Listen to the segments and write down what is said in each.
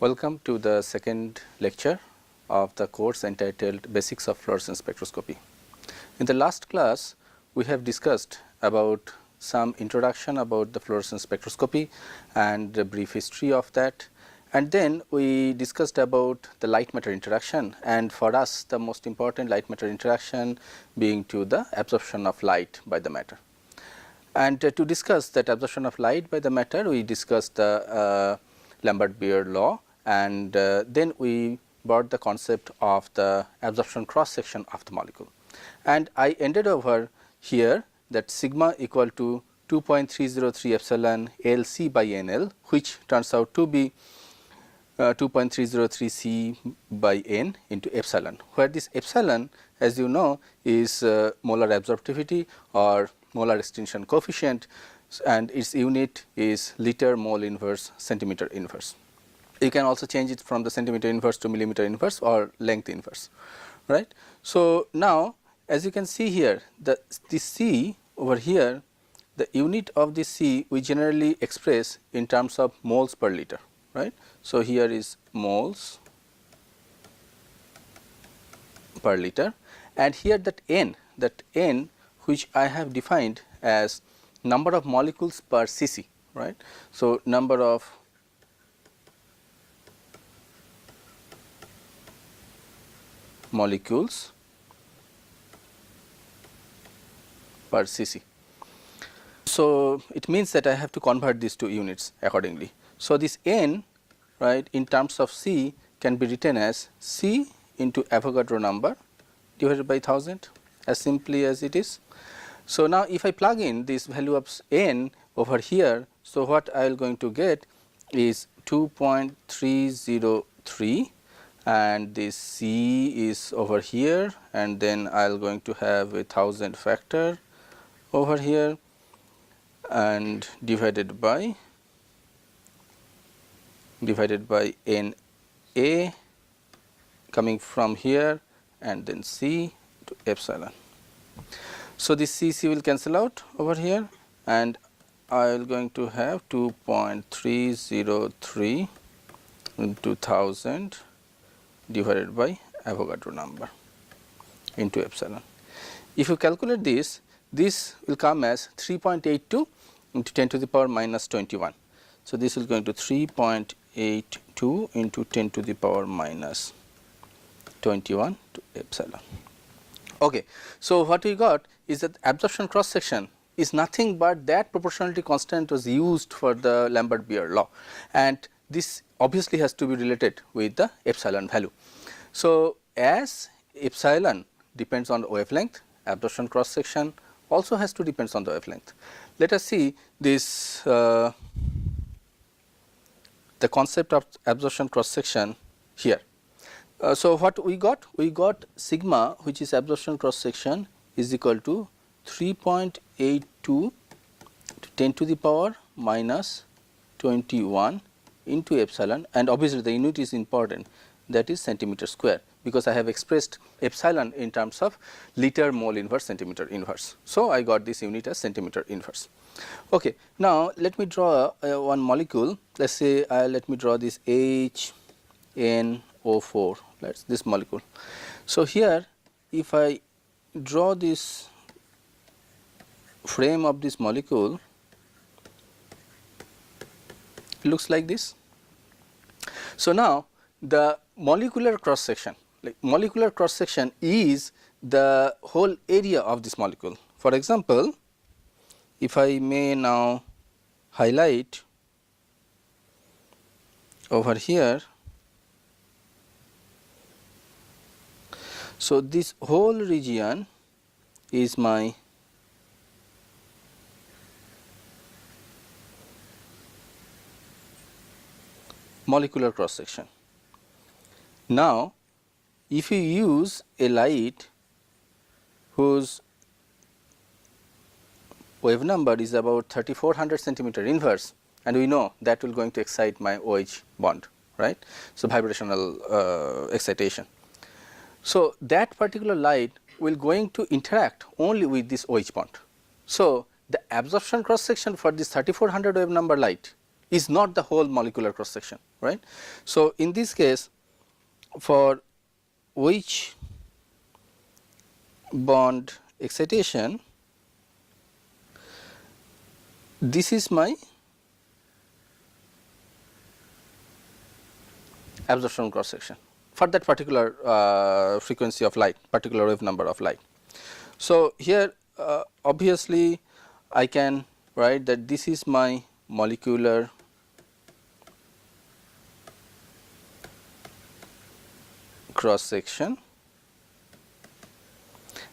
Welcome to the second lecture of the course entitled Basics of Fluorescence Spectroscopy. In the last class, we have discussed about some introduction about the fluorescence spectroscopy and a brief history of that, and then we discussed about the light matter interaction, and for us the most important light matter interaction being to the absorption of light by the matter. And to discuss that absorption of light by the matter, we discussed the Lambert-Beer law, and then we brought the concept of the absorption cross section of the molecule. And I ended over here that sigma equal to 2.303 epsilon L C by NL, which turns out to be 2.303 C by N into epsilon, where this epsilon, as you know, is molar absorptivity or molar extinction coefficient, and its unit is liter mole inverse centimeter inverse. You can also change it from the centimeter inverse to millimeter inverse or length inverse, right. So, now as you can see here, this C over here, the unit of this C we generally express in terms of moles per liter, right. So, here is moles per liter, and here that N which I have defined as number of molecules per cc, right. So, number of molecules per cc. So, it means that I have to convert these to units accordingly. So, this N, right, in terms of C can be written as C into Avogadro number divided by 1000, as simply as it is. So, now if I plug in this value of N over here, so what I am going to get is 2.303, and this C is over here, and then I am going to have a 1000 factor over here and divided by N A coming from here, and then C to epsilon. So, this C will cancel out over here, and I am going to have 2.303 into 1000 divided by Avogadro number into epsilon. If you calculate this will come as 3.82 into 10 to the power minus 21. So, this will go into 3.82 into 10 to the power minus 21 to epsilon. Okay. So, what we got is that absorption cross section is nothing but that proportionality constant was used for the Lambert-Beer law, and this obviously has to be related with the epsilon value. So, as epsilon depends on the wavelength, absorption cross section also has to depends on the wavelength. Let us see this the concept of absorption cross section here. So, what we got? We got sigma, which is absorption cross section, is equal to 3.82 to 10 to the power minus 21 into epsilon, and obviously the unit is important, that is centimeter square, because I have expressed epsilon in terms of liter mole inverse centimeter inverse. So, I got this unit as centimeter inverse. Okay. Now, let me draw one molecule. Let us say let me draw this HNO4, let us this molecule. So, here if I draw this frame of this molecule, it looks like this. So, now the molecular cross section, molecular cross section is the whole area of this molecule. For example, if I may now highlight over here. So, this whole region is my molecular cross section. Now, if you use a light whose wave number is about 3400 centimeter inverse, and we know that will going to excite my OH bond, right. So, vibrational excitation. So, that particular light will going to interact only with this OH bond. So, the absorption cross section for this 3400 wave number light is not the whole molecular cross section, right. So, in this case, for which bond excitation, this is my absorption cross section for that particular frequency of light, particular wave number of light. So, here obviously I can write that this is my molecular cross section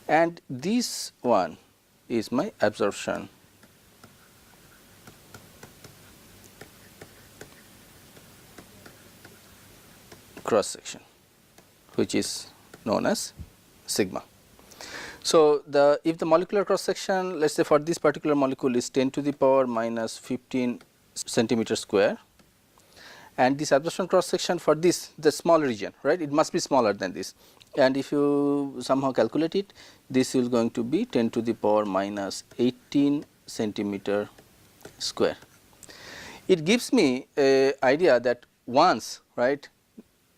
and this one is my absorption cross section, which is known as sigma. So, if the molecular cross section, let us say for this particular molecule is 10 to the power minus 15 centimeter square, and this absorption cross section for this, the small region, right, it must be smaller than this, and if you somehow calculate it, this is going to be 10 to the power minus 18 centimeter square. It gives me a idea that once, right,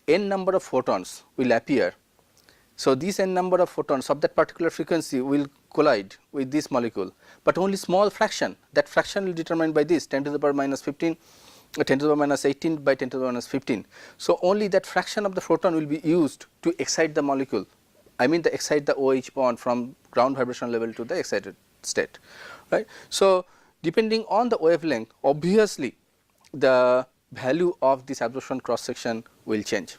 n number of photons will appear. So, this n number of photons of that particular frequency will collide with this molecule, but only small fraction, that fraction will be determined by this 10 to the power minus 15, 10 to the power minus 18 by 10 to the power minus 15. So, only that fraction of the photon will be used to excite the molecule, I mean the excite the OH bond from ground vibration level to the excited state, right. So, depending on the wavelength, obviously the value of this absorption cross section will change.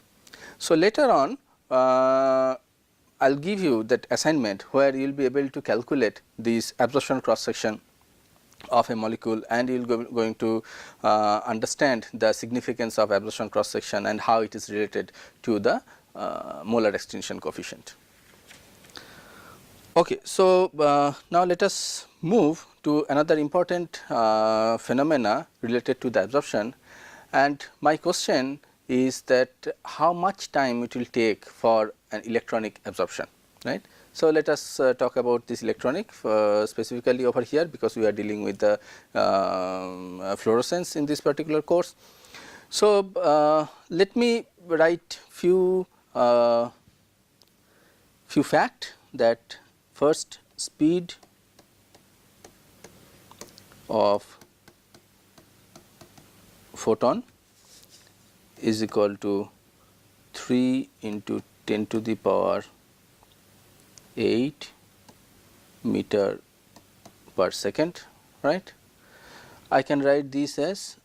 So, later on I will give you that assignment where you will be able to calculate this absorption cross section of a molecule, and you will going to understand the significance of absorption cross section and how it is related to the molar extinction coefficient. Okay, so now let us move to another important phenomena related to the absorption, and my question is that how much time it will take for an electronic absorption, right. So, let us talk about this electronic specifically over here, because we are dealing with the fluorescence in this particular course. So, let me write few fact that first, speed of photon is equal to 3 into 10 to the power 8 meter per second, right. I can write this as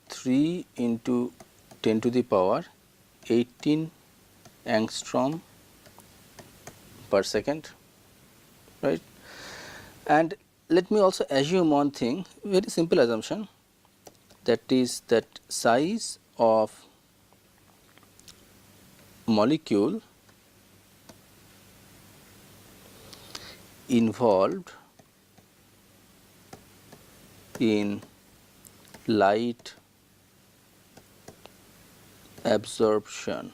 3 into 10 to the power 18 angstrom per second, right. And let me also assume one thing, very simple assumption, that is that size of molecule involved in light absorption,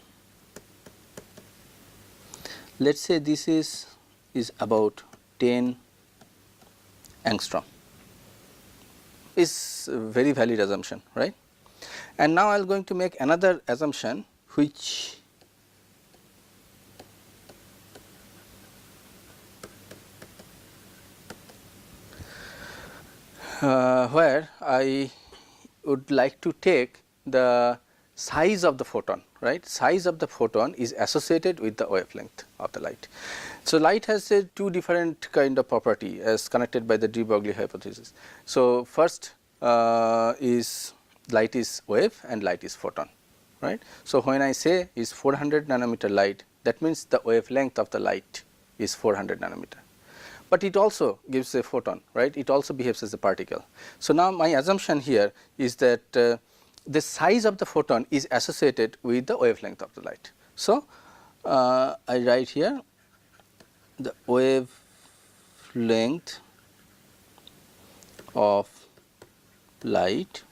let us say this is about 10 angstrom, is a very valid assumption, right. And now I am going to make another assumption which where I would like to take the size of the photon, right. Size of the photon is associated with the wavelength of the light. So, light has a two different kind of property as connected by the de Broglie hypothesis. So, first is light is wave and light is photon, right. So, when I say is 400 nanometer light, that means the wavelength of the light is 400 nanometer. But it also gives a photon, right, it also behaves as a particle. So, now my assumption here is that the size of the photon is associated with the wavelength of the light. So, I write here the wavelength of light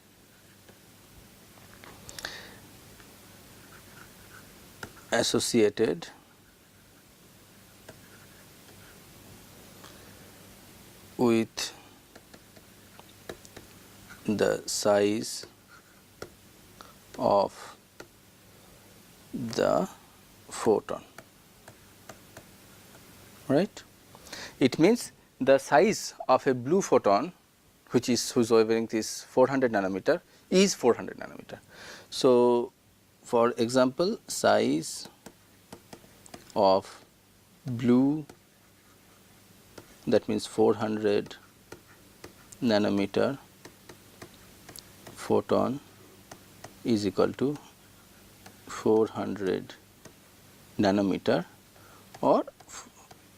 associated with the size of the photon, right. It means the size of a blue photon whose wavelength is 400 nanometer is 400 nanometer. So, for example, size of blue, that means 400 nanometer photon is equal to 400 nanometer, or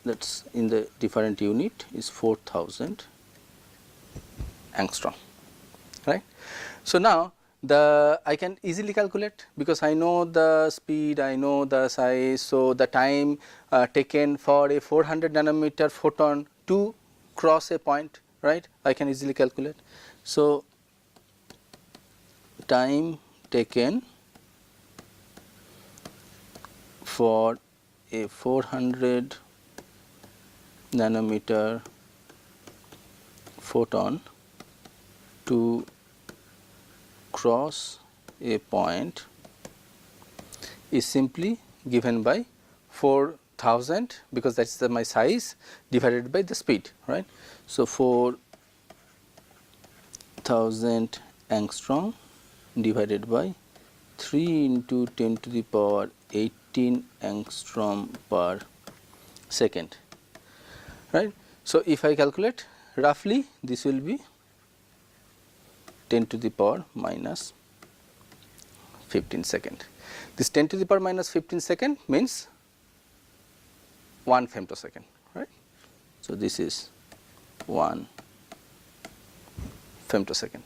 that is in the different unit is 4000 angstrom, right. So, now I can easily calculate, because I know the speed, I know the size. So, the time taken for a 400 nanometer photon to cross a point, right, I can easily calculate. So, time taken for a 400 nanometer photon to cross a point is simply given by 4000, because that is my size, divided by the speed, right. So, 4000 angstrom divided by 3 into 10 to the power 18 angstrom per second, right. So, if I calculate roughly, this will be 10 to the power minus 15 second. This 10 to the power minus 15 second means 1 femtosecond, right. So, this is 1 femtosecond.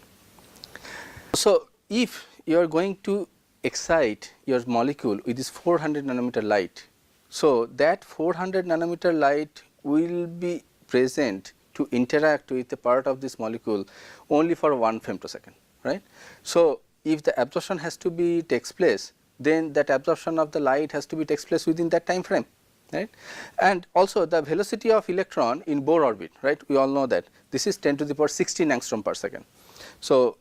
So, if you are going to excite your molecule with this 400 nanometer light, so that 400 nanometer light will be present to interact with a part of this molecule only for 1 femtosecond, right. So, if the absorption has to be takes place, then that absorption of the light has to be takes place within that time frame, right. And also the velocity of electron in Bohr orbit, right, we all know that this is 10 to the power 16 angstrom per second. So,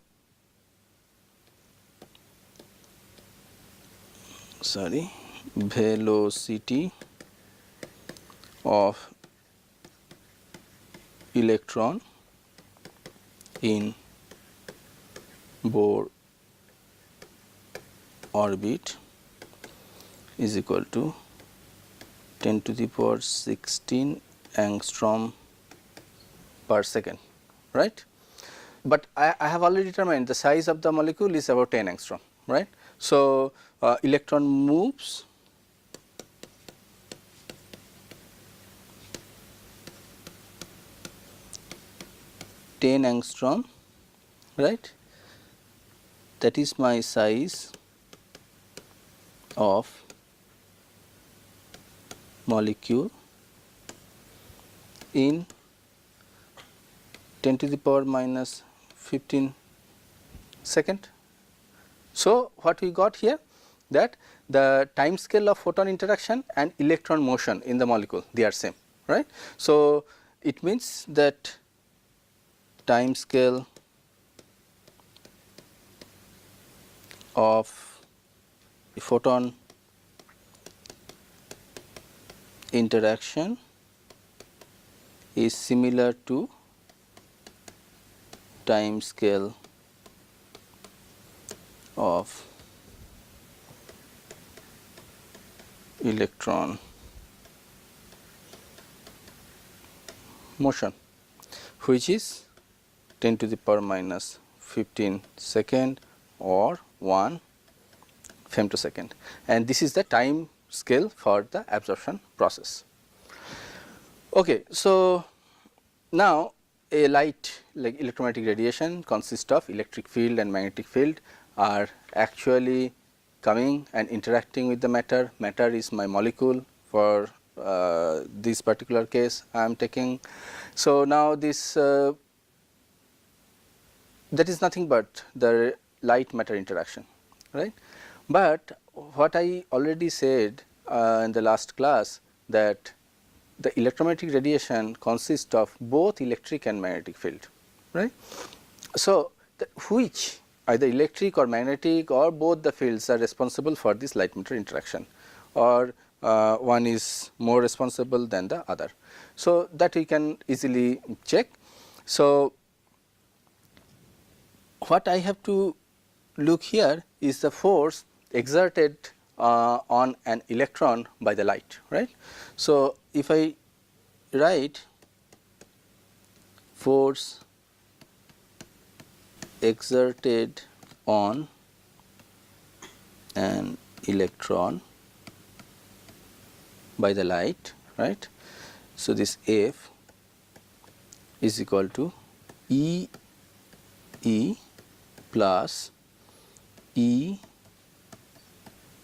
velocity of electron in Bohr orbit is equal to 10 to the power 16 angstrom per second, right. But I have already determined the size of the molecule is about 10 angstrom, right. So, electron moves angstrom, right. That is my size of molecule in 10 to the power minus 15 second. So, what we got here, that the time scale of photon interaction and electron motion in the molecule, they are same, right. So, it means that time scale of photon interaction is similar to time scale of electron motion, which is 10 to the power minus 15 second or 1 femtosecond, and this is the time scale for the absorption process. Okay, so now a light like electromagnetic radiation consists of electric field and magnetic field are actually coming and interacting with the matter. Matter is my molecule for this particular case I am taking. So, now this that is nothing but the light matter interaction, right. But what I already said in the last class, that the electromagnetic radiation consists of both electric and magnetic field, right. So, which either electric or magnetic or both the fields are responsible for this light matter interaction, or one is more responsible than the other. So, that we can easily check. So, what I have to look here is the force exerted on an electron by the light, right. So, if I write force exerted on an electron by the light, right. So, this F is equal to E plus E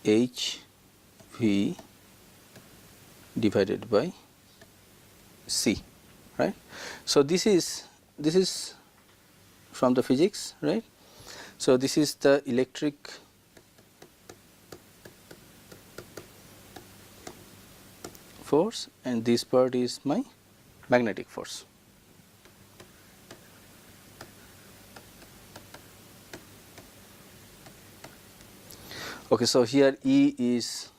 H V divided by C, right. So, this is from the physics, right. So, this is the electric force and this part is my magnetic force. Okay, so here E is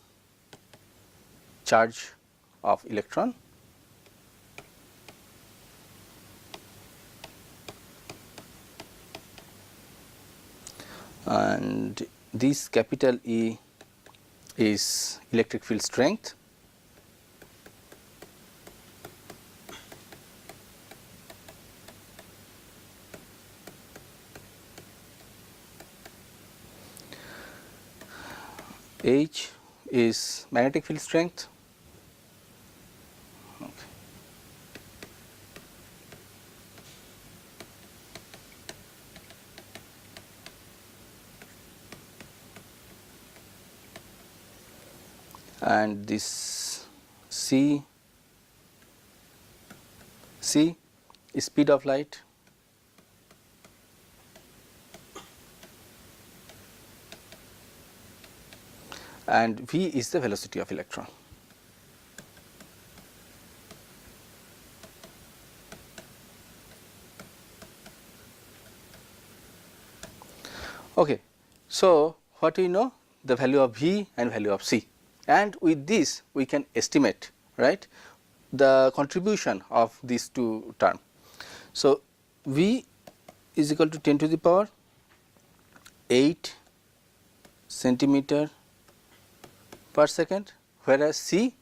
charge of electron and this capital E is electric field strength. H is magnetic field strength. Okay. And this C is speed of light. And V is the velocity of electron. Okay. So, what we know? The value of V and value of C, and with this we can estimate, right, the contribution of these two terms. So, V is equal to 10 to the power 8 centimeter per second, whereas C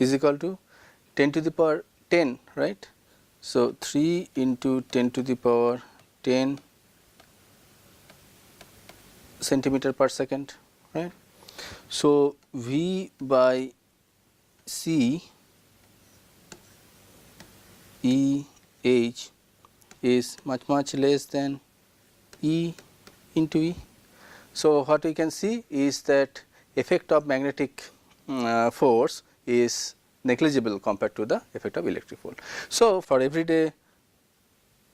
is equal to 10 to the power 10, right. So, 3 into 10 to the power 10 centimeter per second, right. So, V by C E H is much less than E into E. So, what we can see is that effect of magnetic force is negligible compared to the effect of electric field. So, for everyday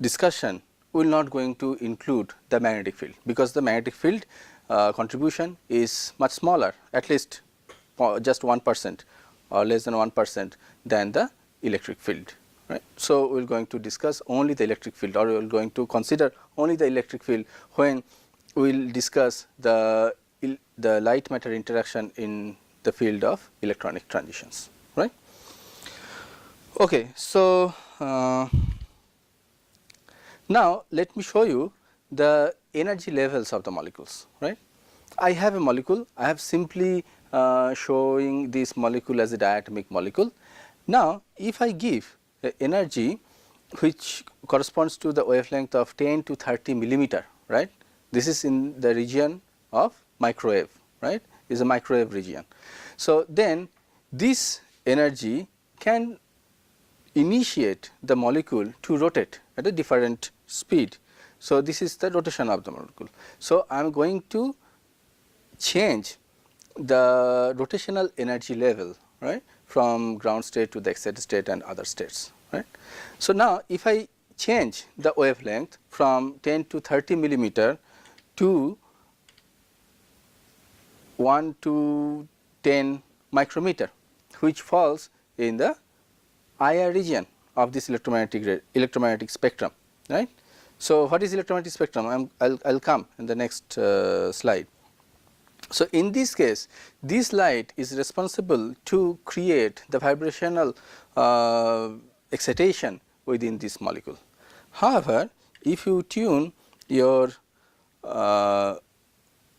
discussion we will not going to include the magnetic field, because the magnetic field contribution is much smaller, at least just 1% or less than 1% than the electric field, right. So, we are going to discuss only the electric field, or we are going to consider only the electric field when we will discuss the light matter interaction in the field of electronic transitions, right. Okay. So, now let me show you the energy levels of the molecules, right. I have a molecule, I have simply showing this molecule as a diatomic molecule. Now, if I give a energy which corresponds to the wavelength of 10 to 30 millimeter, right. This is in the region of microwave, right, is a microwave region. So, then this energy can initiate the molecule to rotate at a different speed. So, this is the rotation of the molecule. So, I am going to change the rotational energy level, right, from ground state to the excited state and other states, right. So, now if I change the wavelength from 10 to 30 millimeter to 1 to 10 micrometer, which falls in the IR region of this electromagnetic spectrum, right. So, what is electromagnetic spectrum? I'll come in the next slide. So, in this case, this light is responsible to create the vibrational excitation within this molecule. However, if you tune your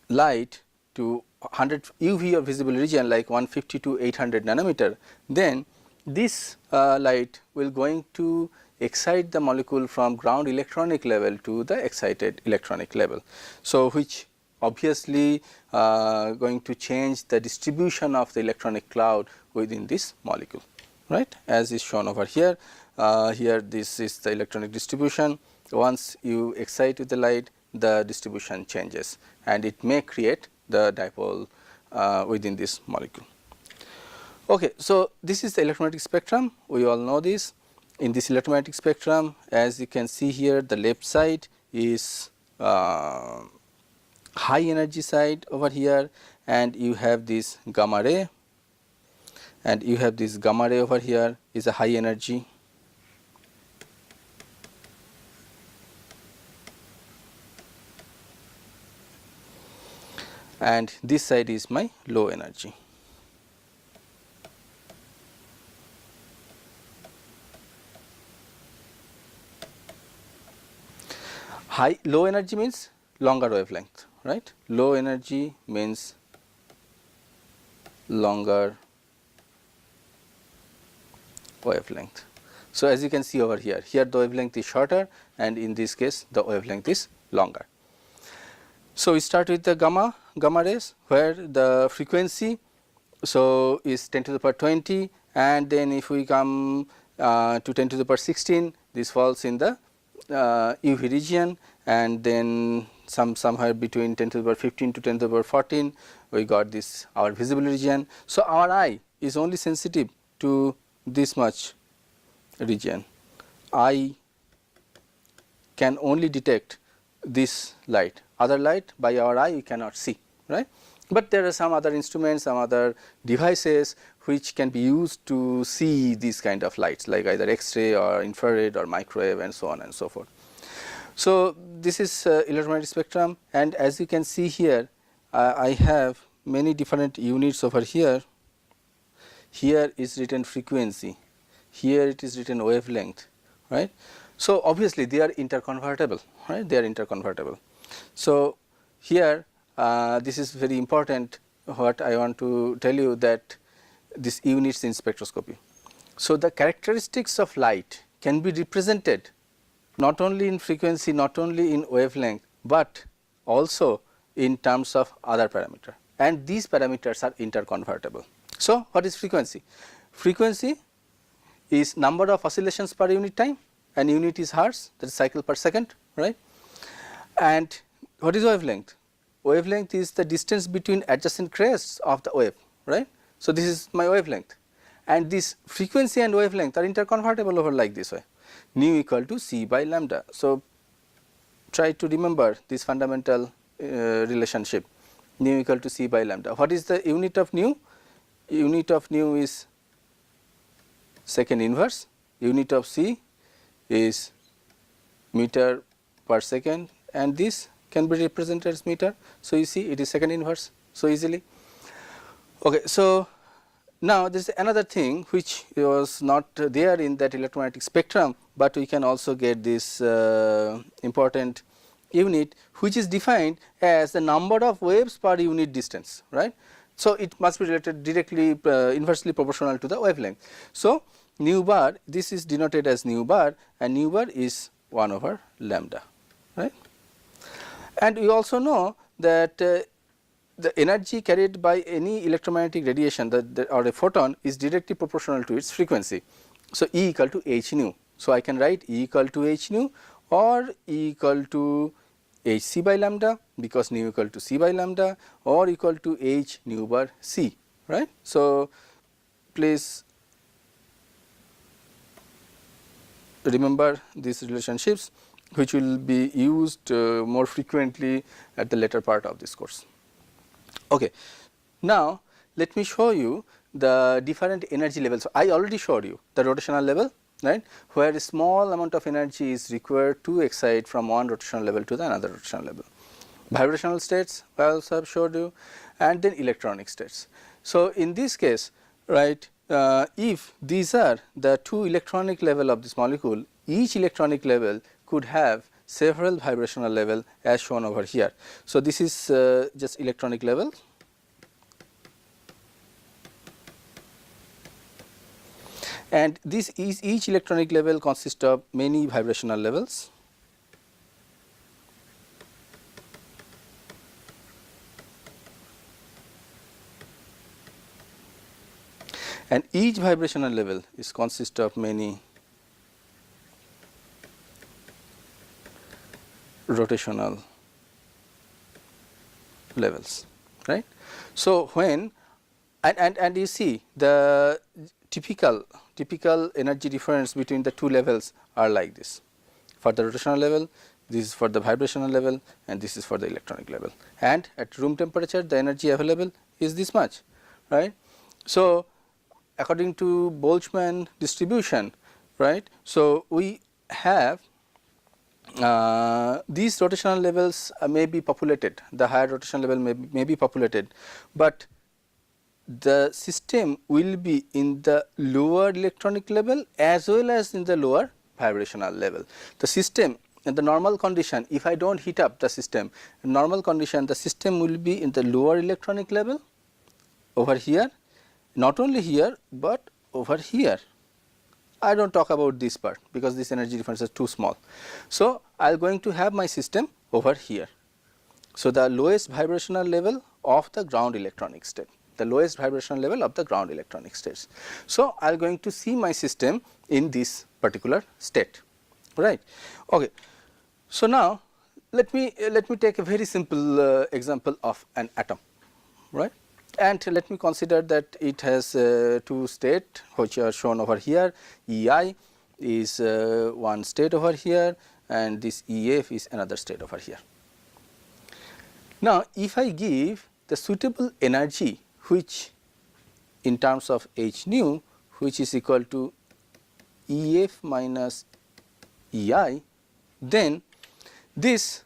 light to 100 UV of visible region like 150 to 800 nanometer, then this light will going to excite the molecule from ground electronic level to the excited electronic level. So, which obviously going to change the distribution of the electronic cloud within this molecule, right, as is shown over here. Here this is the electronic distribution. Once you excite with the light, the distribution changes and it may create the dipole within this molecule. Okay, so, this is the electromagnetic spectrum, we all know this. In this electromagnetic spectrum, as you can see here, the left side is high energy side over here, and you have this gamma ray, and you have this gamma ray over here is a high energy. And this side is my low energy. Low energy means longer wavelength, right. Low energy means longer wavelength. So, as you can see over here, here the wavelength is shorter, and in this case the wavelength is longer. So, we start with the gamma rays, where the frequency is 10 to the power 20, and then if we come to 10 to the power 16, this falls in the UV region, and then somewhere between 10 to the power 15 to 10 to the power 14 we got this our visible region. So, our eye is only sensitive to this much region. Eye can only detect this light, other light by our eye we cannot see, right. But there are some other instruments, some other devices which can be used to see these kind of lights, like either X-ray or infrared or microwave and so on and so forth. So, this is electromagnetic spectrum, and as you can see here, I have many different units over here. Here is written frequency, here it is written wavelength, right. So, obviously they are interconvertible, right, they are interconvertible. So, here this is very important, what I want to tell you, that this units in spectroscopy. So, the characteristics of light can be represented not only in frequency, not only in wavelength, but also in terms of other parameter, and these parameters are interconvertible. So, what is frequency? Frequency is number of oscillations per unit time, and unit is hertz, that is cycle per second, right. And what is wavelength? Wavelength is the distance between adjacent crests of the wave, right. So, this is my wavelength, and this frequency and wavelength are interconvertible over like this way, nu equal to c by lambda. So, try to remember this fundamental relationship, nu equal to c by lambda. What is the unit of nu? Unit of nu is second inverse, unit of c is meter per second, and this can be represented as meter. So, you see it is second inverse so easily. Okay, so, now there is another thing which was not there in that electromagnetic spectrum, but we can also get this important unit which is defined as the number of waves per unit distance, right. So, it must be related directly inversely proportional to the wavelength. So, nu bar, this is denoted as nu bar, and nu bar is 1 over lambda, right. And we also know that the energy carried by any electromagnetic radiation or a photon is directly proportional to its frequency. So, E equal to h nu. So, I can write E equal to h nu or E equal to h c by lambda, because nu equal to c by lambda, or equal to h nu bar c, right. So, please remember these relationships, which will be used more frequently at the later part of this course. Okay. Now, let me show you the different energy levels. I already showed you the rotational level, right, where a small amount of energy is required to excite from one rotational level to the another rotational level. Vibrational states I also have showed you, and then electronic states. So, in this case, right, if these are the two electronic level of this molecule, each electronic level could have several vibrational level as shown over here. So, this is just electronic level, and this is each electronic level consists of many vibrational levels. And each vibrational level is consist of many rotational levels, right. So, when and you see the typical energy difference between the two levels are like this. For the rotational level, this is for the vibrational level, and this is for the electronic level, and at room temperature the energy available is this much, right. So, according to Boltzmann distribution, right. So, we have these rotational levels may be populated, the higher rotational level may be populated, but the system will be in the lower electronic level as well as in the lower vibrational level. The system in the normal condition, if I do not heat up the system, in normal condition the system will be in the lower electronic level over here, not only here, but over here. I do not talk about this part because this energy difference is too small. So, I am going to have my system over here. So, the lowest vibrational level of the ground electronic state, the lowest vibrational level of the ground electronic states. So, I am going to see my system in this particular state, right. Okay. So, now let me take a very simple example of an atom, right. And let me consider that it has two state which are shown over here. EI is one state over here, and this EF is another state over here. Now, if I give the suitable energy which in terms of h nu, which is equal to EF minus EI, then this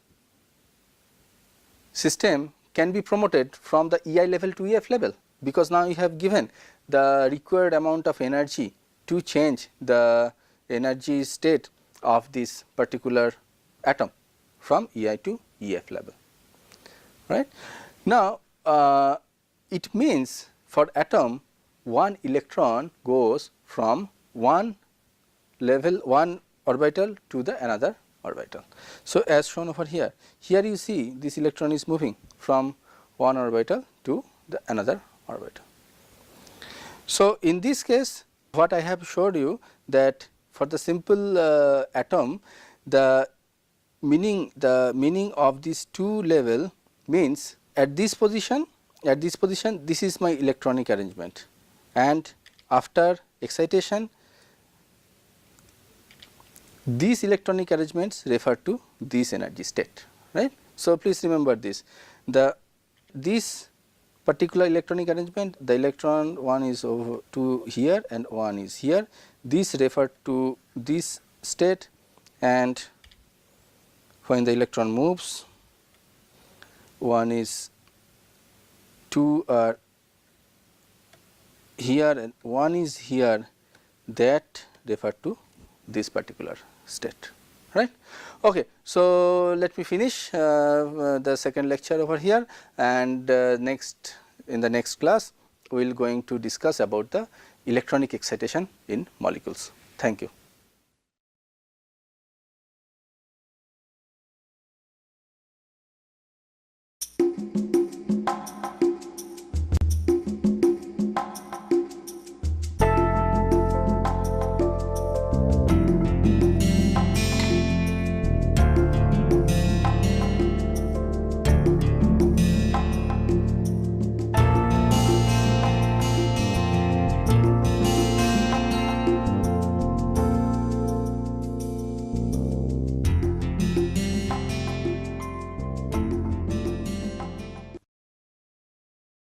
system can be promoted from the EI level to EF level, because now you have given the required amount of energy to change the energy state of this particular atom from EI to EF level, right. Now, it means for atom one electron goes from one level, one orbital to the another orbital. So, as shown over here, here you see this electron is moving from one orbital to the another orbital. So, in this case what I have showed you that for the simple atom, the meaning of these two level means at this position this is my electronic arrangement, and after excitation these electronic arrangements refer to this energy state, right. So, please remember this, this particular electronic arrangement, the electron one is over to here and one is here, this refer to this state, and when the electron moves, one is two are here and one is here, that refer to this particular state, right. Okay. So, let me finish the second lecture over here, and in the next class we will going to discuss about the electronic excitation in molecules. Thank you.